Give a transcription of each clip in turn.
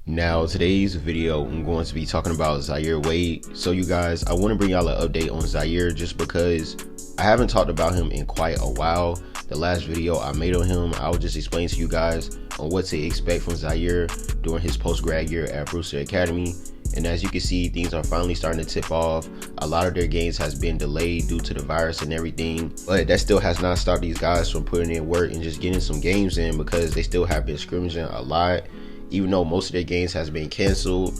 Now, today's video, I'm going to be talking about Zaire Wade. So you guys, I want to bring y'all an update on Zaire just because I haven't talked about him in quite a while. The last video I made on him, I will just explain to you guys on what to expect from Zaire during his post-grad year at Brewster Academy. And as you can see, things are finally starting to tip off. A lot of their games has been delayed due to the virus and everything, but that still has not stopped these guys from putting in work and just getting some games in, because they still have been scrimmaging a lot, even though most of their games has been canceled.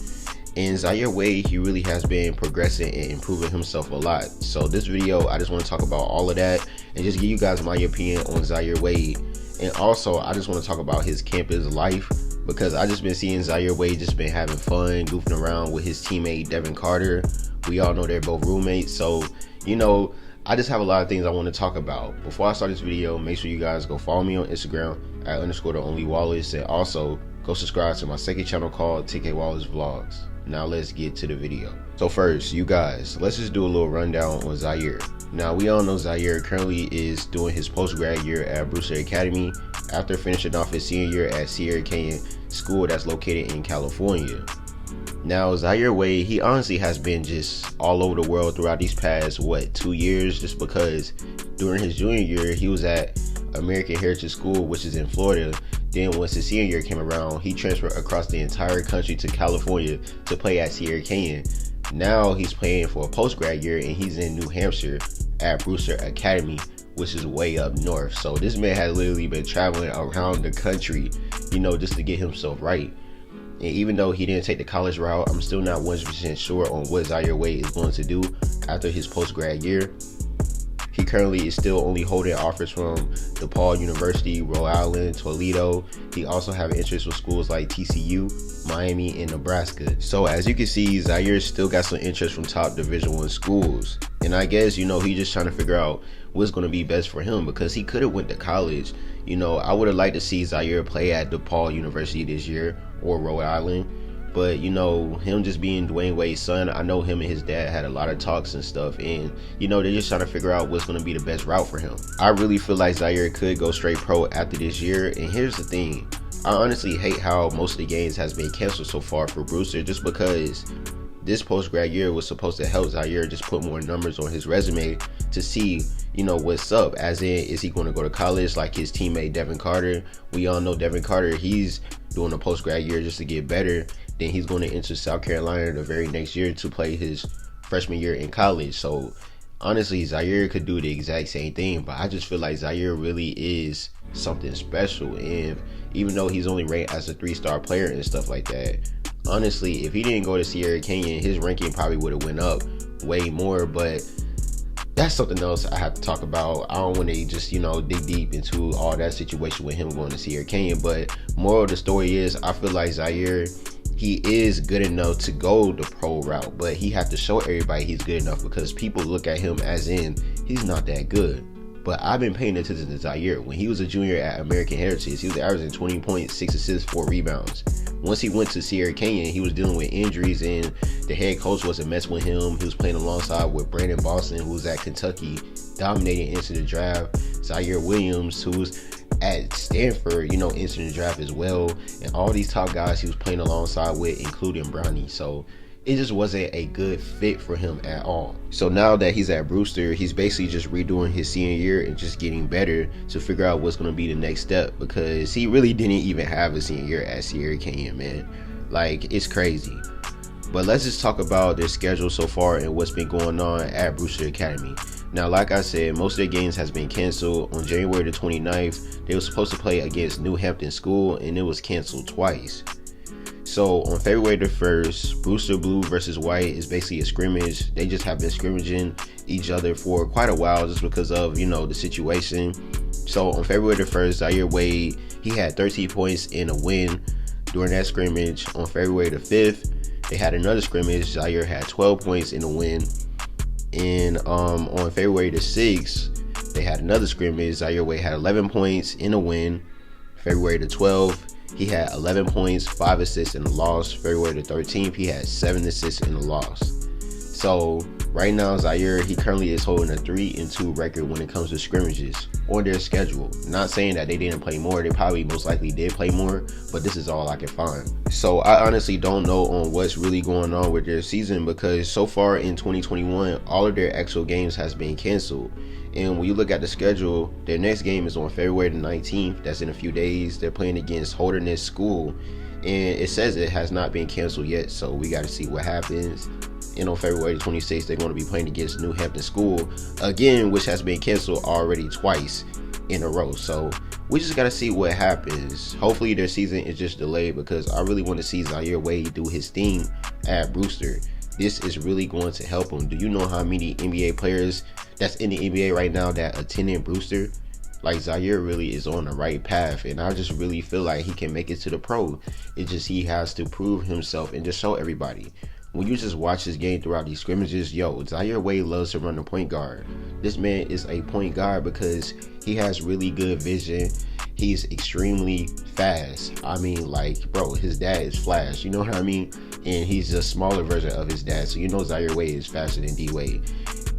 And Zaire Wade, he really has been progressing and improving himself a lot. So this video, I just want to talk about all of that and just give you guys my opinion on Zaire Wade. And also, I just want to talk about his campus life, because I just been seeing Zaire Wade just been having fun, goofing around with his teammate Devin Carter. We all know they're both roommates, so you know, I just have a lot of things I want to talk about. Before I start this video, make sure you guys go follow me on Instagram at _theonlywallace, and also go subscribe to my second channel called TK Wallace Vlogs. Now let's get to the video. So first, you guys, let's just do a little rundown on Zaire. Now, we all know Zaire currently is doing his post-grad year at Brewster Academy after finishing off his senior year at Sierra Canyon School that's located in California. Now, Zaire Wade, he honestly has been just all over the world throughout these past, 2 years, just because during his junior year, he was at American Heritage School, which is in Florida. Then once his senior year came around, he transferred across the entire country to California to play at Sierra Canyon. Now he's playing for a post-grad year and he's in New Hampshire at Brewster Academy, which is way up north. So this man has literally been traveling around the country, you know, just to get himself right. And even though he didn't take the college route, I'm still not 100% sure on what Zaire Wade is going to do after his post-grad year. He currently is still only holding offers from DePaul University, Rhode Island, Toledo. He also has interest with schools like TCU, Miami, and Nebraska. So as you can see, Zaire still got some interest from top Division I schools. And I guess, you know, he's just trying to figure out what's going to be best for him, because he could have went to college. You know, I would have liked to see Zaire play at DePaul University this year or Rhode Island. But, you know, him just being Dwayne Wade's son, I know him and his dad had a lot of talks and stuff. And, you know, they're just trying to figure out what's going to be the best route for him. I really feel like Zaire could go straight pro after this year. And here's the thing. I honestly hate how most of the games has been canceled so far for Brewster, just because this post-grad year was supposed to help Zaire just put more numbers on his resume to see, you know, what's up. As in, is he going to go to college like his teammate Devin Carter? We all know Devin Carter, he's doing a post-grad year just to get better. Then he's going to enter South Carolina the very next year to play his freshman year in college. So honestly, Zaire could do the exact same thing, but I just feel like Zaire really is something special. And even though he's only ranked as a 3-star player and stuff like that, honestly, if he didn't go to Sierra Canyon, his ranking probably would have went up way more. But that's something else I have to talk about. I don't want to just, you know, dig deep into all that situation with him going to Sierra Canyon. But moral of the story is, I feel like Zaire, he is good enough to go the pro route, but he has to show everybody he's good enough, because people look at him as in he's not that good. But I've been paying attention to Zaire. When he was a junior at American Heritage, he was averaging 20 points, 6 assists, 4 rebounds. Once he went to Sierra Canyon, he was dealing with injuries and the head coach wasn't messing with him. He was playing alongside with Brandon Boston, who was at Kentucky, dominating into the draft. Zaire Williams, who was at Stanford, you know, entering the draft as well. And all these top guys he was playing alongside with, including Brownie. So it just wasn't a good fit for him at all. So now that he's at Brewster, he's basically just redoing his senior year and just getting better to figure out what's going to be the next step, because he really didn't even have a senior year at Sierra Canyon, man. Like, it's crazy. But let's just talk about their schedule so far and what's been going on at Brewster Academy. Now, like I said, most of their games has been canceled. On January the 29th, they were supposed to play against New Hampton School, and it was canceled twice. So on February the 1st, Brewster Blue versus White is basically a scrimmage. They just have been scrimmaging each other for quite a while just because of, you know, the situation. So on February the 1st, Zaire Wade, he had 13 points in a win during that scrimmage. On February the 5th, they had another scrimmage. Zaire had 12 points in a win. And on February the 6th, they had another scrimmage. Zaire Wade had 11 points in a win. February the 12th, he had 11 points, 5 assists in a loss. February the 13th, he had 7 assists in a loss. So Right now, Zaire, he currently is holding a 3-2 record when it comes to scrimmages on their schedule. Not saying that they didn't play more, they probably most likely did play more, but this is all I can find. So I honestly don't know on what's really going on with their season, because so far in 2021, all of their actual games has been canceled. And when you look at the schedule, their next game is on February the 19th. That's in a few days. They're playing against Holderness School, and it says it has not been canceled yet, so we got to see what happens. And on February 26th, they're going to be playing against New Hampton School again, which has been canceled already twice in a row. So we just got to see what happens. Hopefully their season is just delayed, because I really want to see Zaire Wade do his thing at Brewster. This is really going to help him. Do you know how many NBA players that's in the NBA right now that attended Brewster? Like, Zaire really is on the right path, and I just really feel like he can make it to the pro. It's just he has to prove himself and just show everybody. When you just watch this game throughout these scrimmages, Zaire Wade loves to run the point guard. This man is a point guard because he has really good vision. He's extremely fast. I mean, like, bro, his dad is Flash, you know what I mean? And he's a smaller version of his dad, so you know Zaire Wade is faster than D-Wade.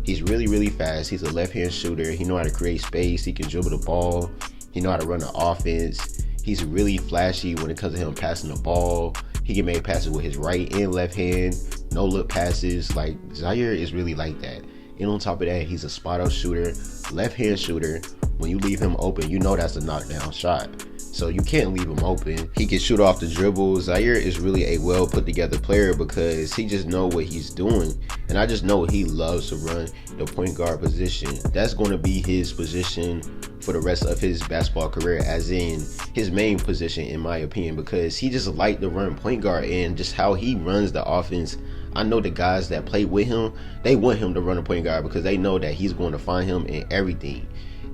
He's really, really fast. He's a left-hand shooter. He knows how to create space. He can dribble the ball. He knows how to run the offense. He's really flashy when it comes to him passing the ball. He can make passes with his right and left hand, no look passes. Like, Zaire is really like that. And on top of that, he's a spot-up shooter, left-hand shooter. When you leave him open, you know that's a knockdown shot. So you can't leave him open. He can shoot off the dribble. Zaire is really a well put together player because he just know what he's doing. And I just know he loves to run the point guard position. That's going to be his position for the rest of his basketball career, as in his main position, in my opinion, because he just liked to run point guard, and just how he runs the offense. I know the guys that play with him, they want him to run a point guard because they know that he's going to find him in everything.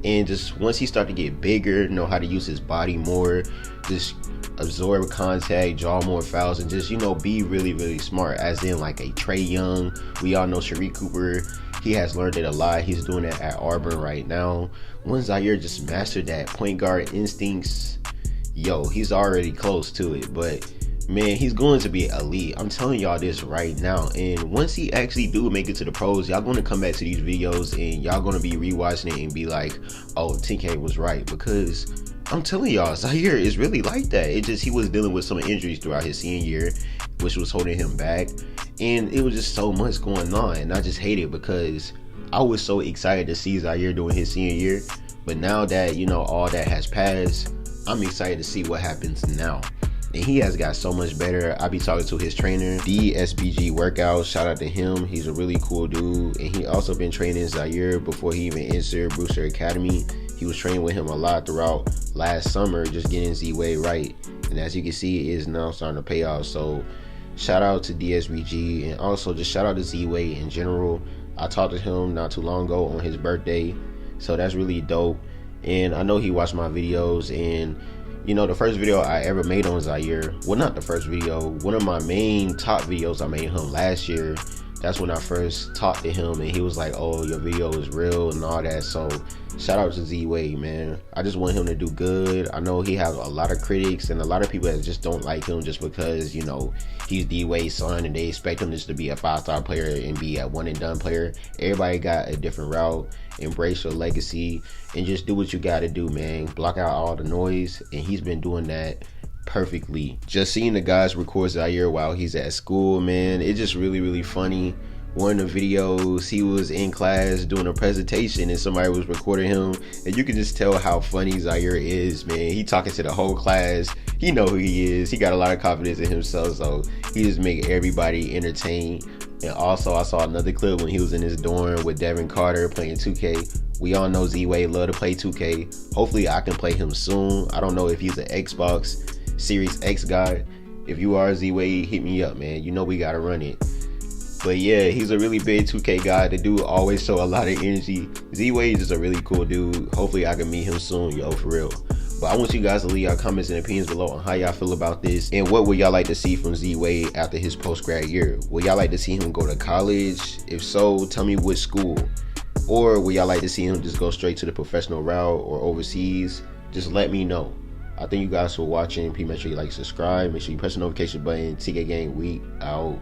And just once he start to get bigger, know how to use his body more, just absorb contact, draw more fouls, and just, be really, really smart, as in like a Trey Young. We all know Shareek Cooper. He has learned it a lot. He's doing it at Auburn right now. Once Zaire just mastered that point guard instincts, he's already close to it. But man, he's going to be elite. I'm telling y'all this right now. And once he actually do make it to the pros, y'all going to come back to these videos and y'all going to be rewatching it and be like, oh, TK was right. Because I'm telling y'all, Zaire is really like that. It just, he was dealing with some injuries throughout his senior year, which was holding him back. And it was just so much going on. And I just hate it because I was so excited to see Zaire doing his senior year. But now that, all that has passed, I'm excited to see what happens now. And he has got so much better. I be talking to his trainer, DSBG Workouts. Shout out to him. He's a really cool dude. And he also been training Zaire before he even entered Brewster Academy. He was training with him a lot throughout last summer, just getting Z-Way right. And as you can see, it is now starting to pay off. So shout out to DSBG, and also just shout out to Z-Way in general. I talked to him not too long ago on his birthday. So that's really dope. And I know he watched my videos, and the first video I ever made on Zaire, well, not the first video, one of my main top videos I made him last year. That's when I first talked to him, and he was like, oh, your video is real and all that. So shout out to Z-Wade, man. I just want him to do good. I know he has a lot of critics and a lot of people that just don't like him just because, he's D-Wade's son and they expect him just to be a 5-star player and be a one and done player. Everybody got a different route. Embrace your legacy and just do what you got to do, man. Block out all the noise, and he's been doing that perfectly. Just seeing the guys record Zaire while he's at school, man, it's just really, really funny. One of the videos, he was in class doing a presentation and somebody was recording him, and you can just tell how funny Zaire is, man. He talking to the whole class. He know who he is. He got a lot of confidence in himself, so he just make everybody entertained. And also, I saw another clip when he was in his dorm with Devin Carter playing 2K. We all know Z-Wade love to play 2K. Hopefully, I can play him soon. I don't know if he's an Xbox Series X guy. If you are Z-Wade, hit me up, man. We gotta run it. But yeah, he's a really big 2K guy. The dude always show a lot of energy. Z-Wade is just a really cool dude. Hopefully, I can meet him soon, for real. But I want you guys to leave your comments and opinions below on how y'all feel about this, and what would y'all like to see from Z-Wade after his post-grad year. Would y'all like to see him go to college? If so, tell me which school. Or would y'all like to see him just go straight to the professional route or overseas? Just let me know. I thank you guys for watching. Please make sure you like, subscribe. Make sure you press the notification button. TK Gang, we out.